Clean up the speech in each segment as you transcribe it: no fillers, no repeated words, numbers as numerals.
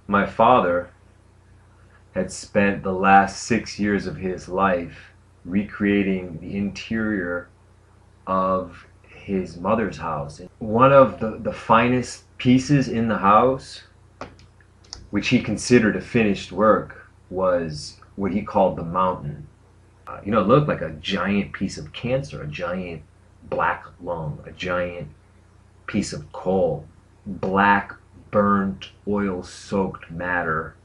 My father had spent the last 6 years of his life recreating the interior of his mother's house. One of the finest pieces in the house, which he considered a finished work, was what he called the mountain. It looked like a giant piece of cancer, a giant black lung, a giant piece of coal, black, burnt, oil soaked matter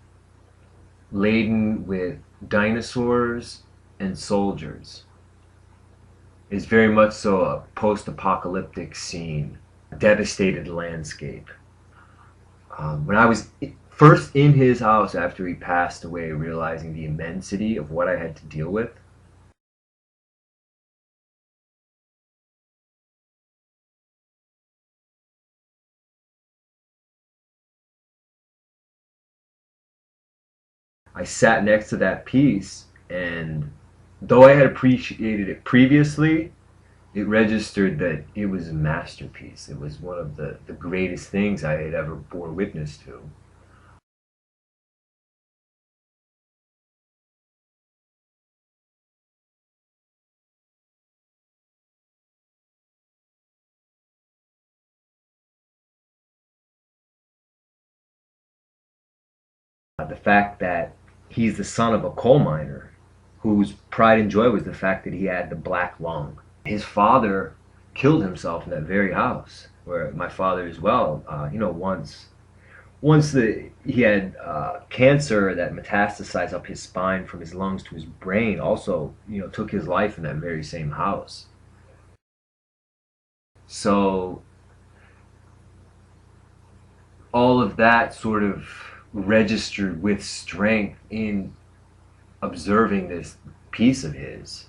laden with dinosaurs and soldiers. Is very much so a post apocalyptic scene, a devastated landscape. When I was first in his house after he passed away, realizing the immensity of what I had to deal with, I sat next to that piece, and though I had appreciated it previously, it registered that it was a masterpiece. It was one of the greatest things I had ever bore witness to. The fact that he's the son of a coal miner whose pride and joy was the fact that he had the black lung. His father killed himself in that very house where my father as well. Once he had cancer that metastasized up his spine from his lungs to his brain, also took his life in that very same house. So all of that sort of registered with strength in observing this piece of his.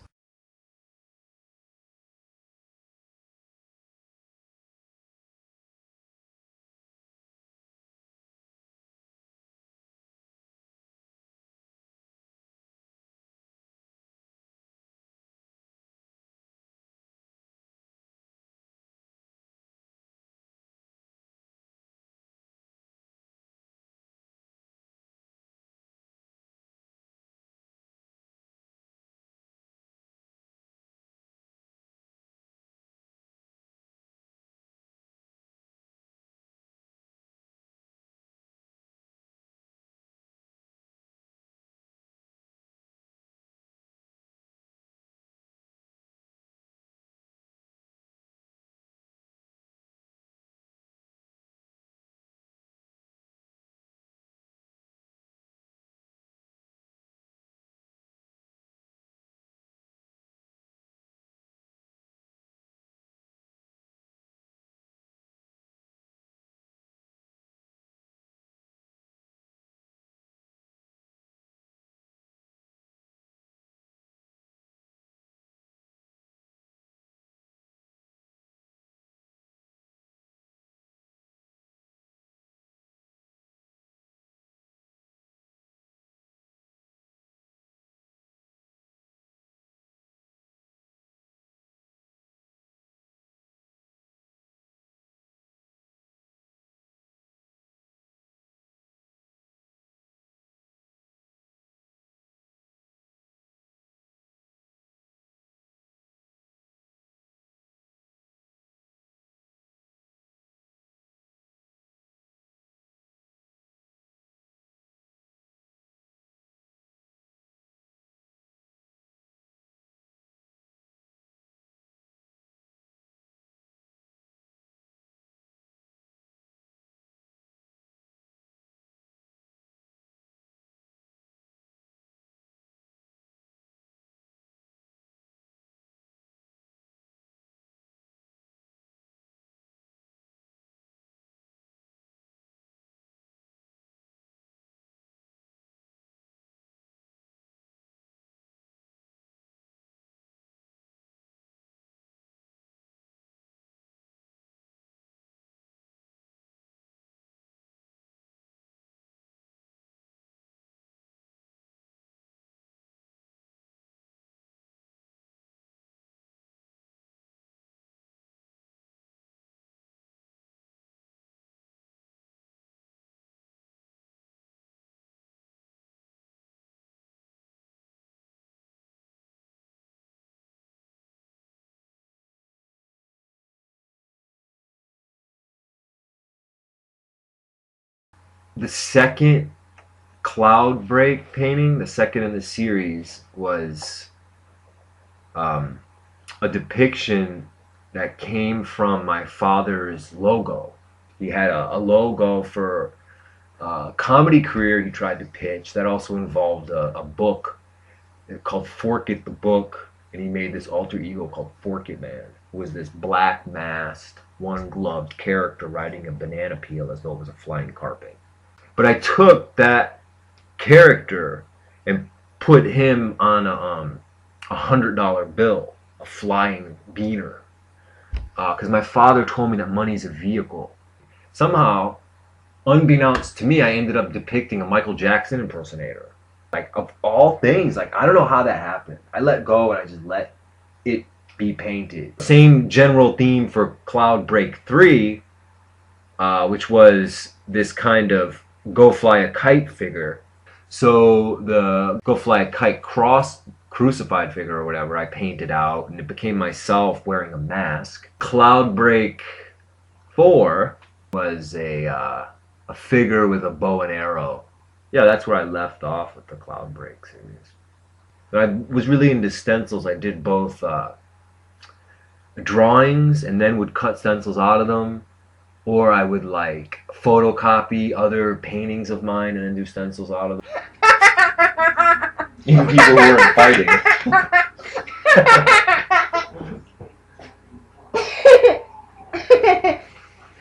The second cloud break painting, the second in the series, was um, a depiction that came from my father's logo. He had a logo for a comedy career he tried to pitch that also involved a book called Fork It the Book, and he made this alter ego called Fork It Man, who was this black masked, one gloved character riding a banana peel as though it was a flying carpet. But I took that character and put him on $100 bill, a flying beaner, because my father told me that money's a vehicle. Somehow, unbeknownst to me, I ended up depicting a Michael Jackson impersonator. Like, of all things, like, I don't know how that happened. I let go and I just let it be painted. Same general theme for Cloud Break 3, which was this kind of Go Fly a Kite figure. So the Go Fly a Kite cross crucified figure or whatever I painted out, and it became myself wearing a mask. Cloud Break 4 was a figure with a bow and arrow. Yeah, that's where I left off with the Cloud Break series. But I was really into stencils. I did both drawings and then would cut stencils out of them, or I would like photocopy other paintings of mine and then do stencils out of them. Even people who weren't fighting.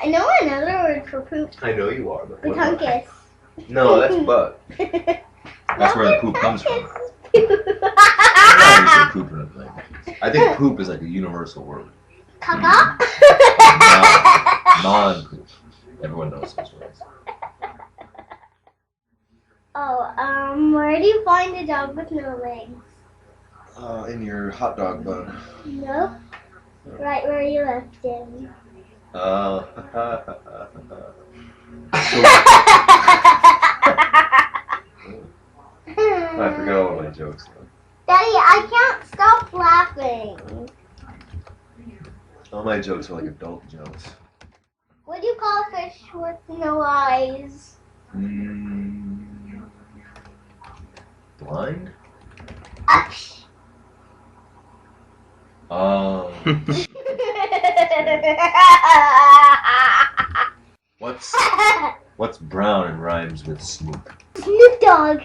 I know another word for poop. I know you are, but Butunkus. No, that's butt. That's where the poop comes from. I poop in a thing. I think poop is like a universal word. Caca? Non-poop. Everyone knows those words. Oh, where do you find a dog with no legs? In your hot dog bun. Nope. Right where you left him. I forgot all my jokes now. Daddy, I can't stop laughing. All my jokes are like adult jokes. What do you call a fish with no eyes? Blind? Ash. Oh. What's brown and rhymes with Snoop? Snoop Dogg.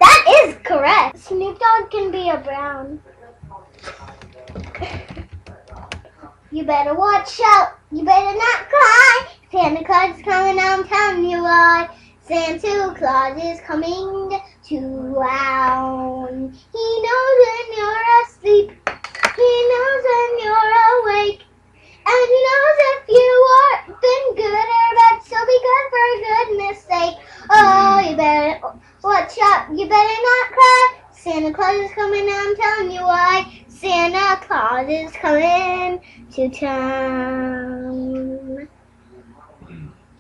That is correct. Snoop Dogg can be a brown. You better watch out. You better not cry. Santa Claus is coming. I'm telling you why. Santa Claus is coming to town. He knows when you're asleep. He knows when you're awake. And he knows if you are been good or bad. So be good for goodness sake. Oh, you better watch out. You better not cry. Santa Claus is coming. I'm telling you why. Santa Claus is coming to town.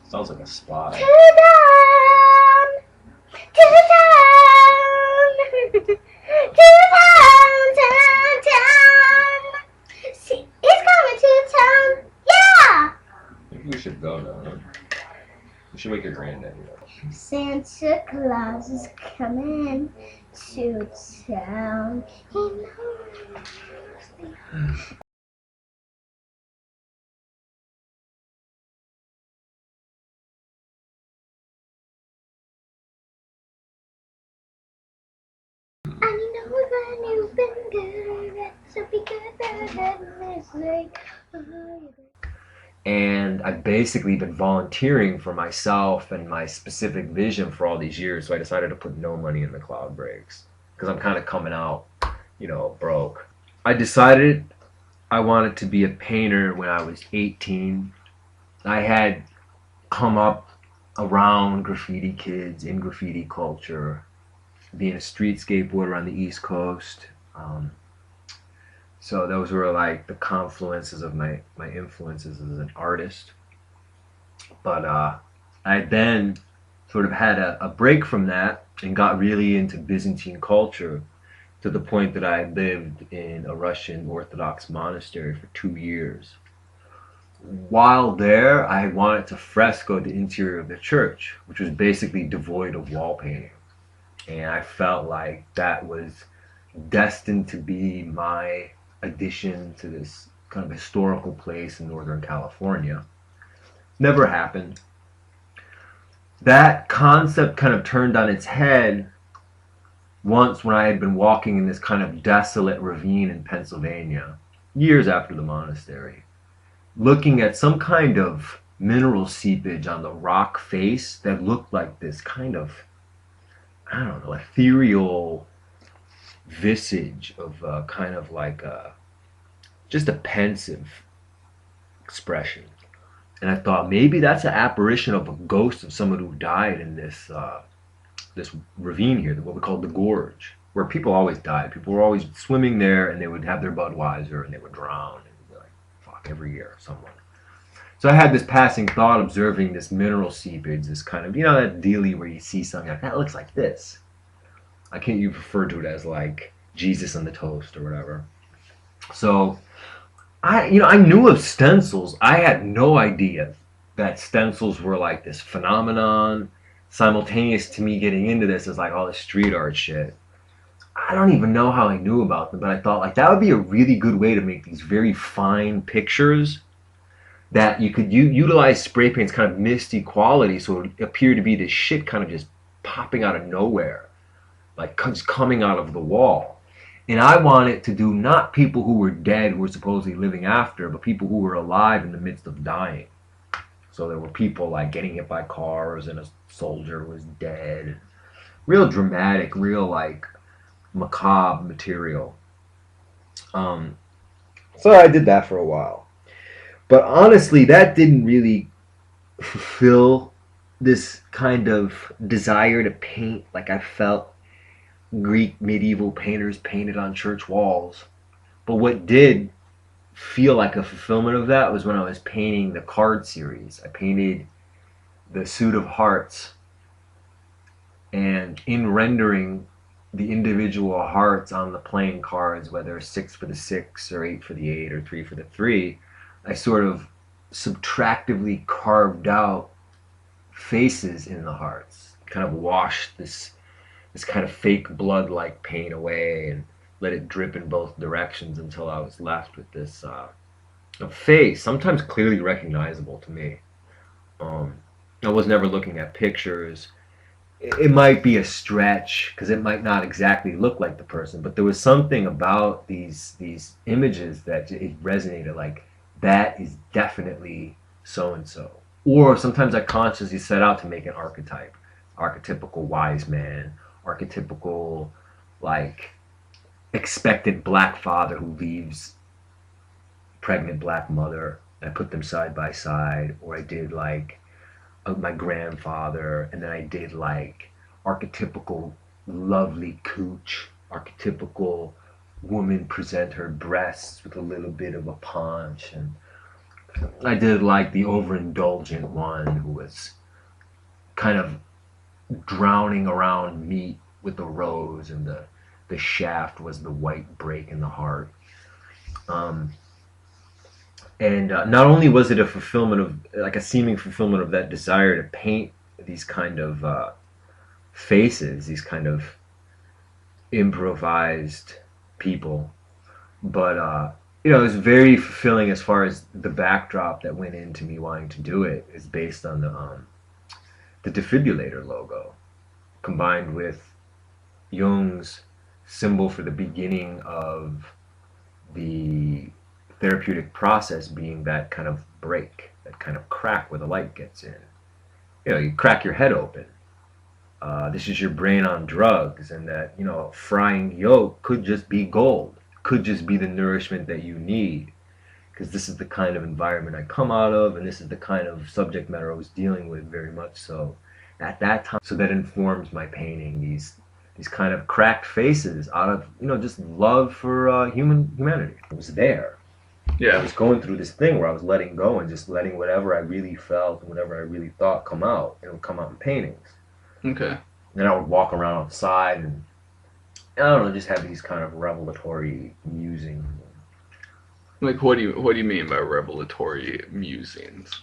Sounds like a spy. To town. To town. To town. See, he's coming to town. Yeah. Maybe we should go now. Huh? We should wake your granddaddy up. Santa Claus is coming to town. He knows. And he knows when you've been good, so be good for goodness sake. And I've basically been volunteering for myself and my specific vision for all these years, so I decided to put no money in the cloud breaks because I'm kind of coming out, broke. I decided I wanted to be a painter when I was 18. I had come up around graffiti kids in graffiti culture, being a street skateboarder on the East Coast. So those were like the confluences of my influences as an artist. But I then sort of had a break from that and got really into Byzantine culture to the point that I lived in a Russian Orthodox monastery for 2 years, while there, I wanted to fresco the interior of the church, which was basically devoid of wall painting. And I felt like that was destined to be my addition to this kind of historical place in Northern California. Never happened. That concept kind of turned on its head once when I had been walking in this kind of desolate ravine in Pennsylvania, years after the monastery, looking at some kind of mineral seepage on the rock face that looked like this kind of, I don't know, ethereal visage of kind of like just a pensive expression. And I thought maybe that's an apparition of a ghost of someone who died in this ravine here, what we call the gorge, where people always died. People were always swimming there, and they would have their Budweiser, and they would drown. And it'd be like, fuck, every year, someone. So I had this passing thought observing this mineral seepage, this kind of, you know, that dealie where you see something like, that looks like this. I can't you refer to it as like Jesus on the toast or whatever. So I knew of stencils. I had no idea that stencils were like this phenomenon. Simultaneous to me getting into this is like all the street art shit. I don't even know how I knew about them, but I thought like that would be a really good way to make these very fine pictures that you could utilize spray paint's kind of misty quality, so it would appear to be this shit kind of just popping out of nowhere, like just coming out of the wall. And I wanted to do not people who were dead, who were supposedly living after, but people who were alive in the midst of dying. So there were people like getting hit by cars, and a soldier was dead. Real dramatic, real like macabre material. So I did that for a while. But honestly, that didn't really fulfill this kind of desire to paint like I felt Greek medieval painters painted on church walls. But what did feel like a fulfillment of that was when I was painting the card series. I painted the Suit of Hearts, and in rendering the individual hearts on the playing cards, whether 6 for the 6 or 8 for the 8 or 3 for the 3, I sort of subtractively carved out faces in the hearts, kind of washed this kind of fake blood-like paint away and let it drip in both directions until I was left with this a face, sometimes clearly recognizable to me. I was never looking at pictures. It might be a stretch because it might not exactly look like the person, but there was something about these images that it resonated like that is definitely so and so. Or sometimes I consciously set out to make an archetype, archetypical wise man, archetypical like expectant black father who leaves pregnant black mother. I put them side by side, or I did like my grandfather, and then I did like archetypical lovely cooch, archetypical woman present her breasts with a little bit of a paunch, and I did like the overindulgent one who was kind of drowning around meat with the rose, and the shaft was the white break in the heart. And not only was it a fulfillment of, like a seeming fulfillment of that desire to paint these kind of faces, these kind of improvised people, but it was very fulfilling as far as the backdrop that went into me wanting to do it is based on the defibrillator logo, combined with Jung's symbol for the beginning of the therapeutic process being that kind of break, that kind of crack where the light gets in. You crack your head open. This is your brain on drugs, and that, frying yolk could just be gold, could just be the nourishment that you need. Because this is the kind of environment I come out of, and this is the kind of subject matter I was dealing with very much so at that time. So that informs my painting, these kind of cracked faces out of, just love for humanity. It was there. Yeah. I was going through this thing where I was letting go and just letting whatever I really felt and whatever I really thought come out. It would come out in paintings. Okay. Then I would walk around outside and, I don't know, just have these kind of revelatory musings. Like, what do you mean by revelatory musings?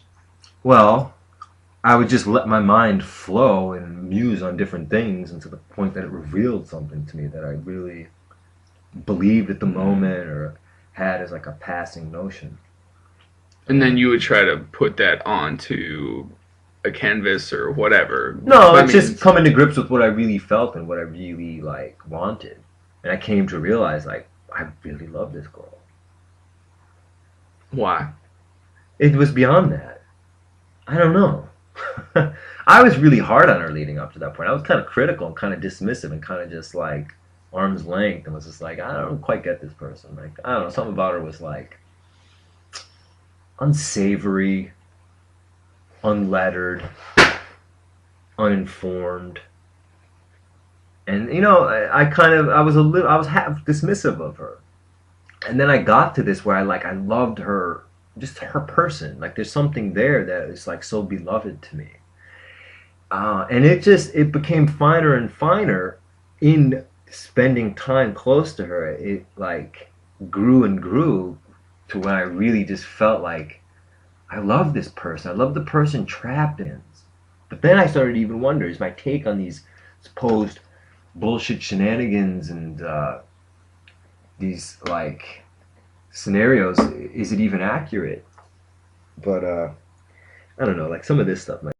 Well, I would just let my mind flow and muse on different things, and to the point that it revealed something to me that I really believed at the moment or had as like a passing notion. And then you would try to put that onto a canvas or whatever. No, By it's just means, coming to grips with what I really felt and what I really like wanted. And I came to realize like I really love this girl. why? It was beyond that. I don't know. I was really hard on her leading up to that point. I was kind of critical and kind of dismissive and kind of just like arm's length and was just like, I don't quite get this person. Like, I don't know, something about her was like unsavory, unlettered, uninformed. And I kind of I was half dismissive of her. And then I got to this where I loved her, just her person. Like there's something there that is like so beloved to me. And it became finer and finer in spending time close to her. It like grew and grew to when I really just felt like I love this person. I love the person trapped in. But then I started to even wonder: is my take on these supposed bullshit shenanigans and these like scenarios, is it even accurate? But I don't know. Like some of this stuff might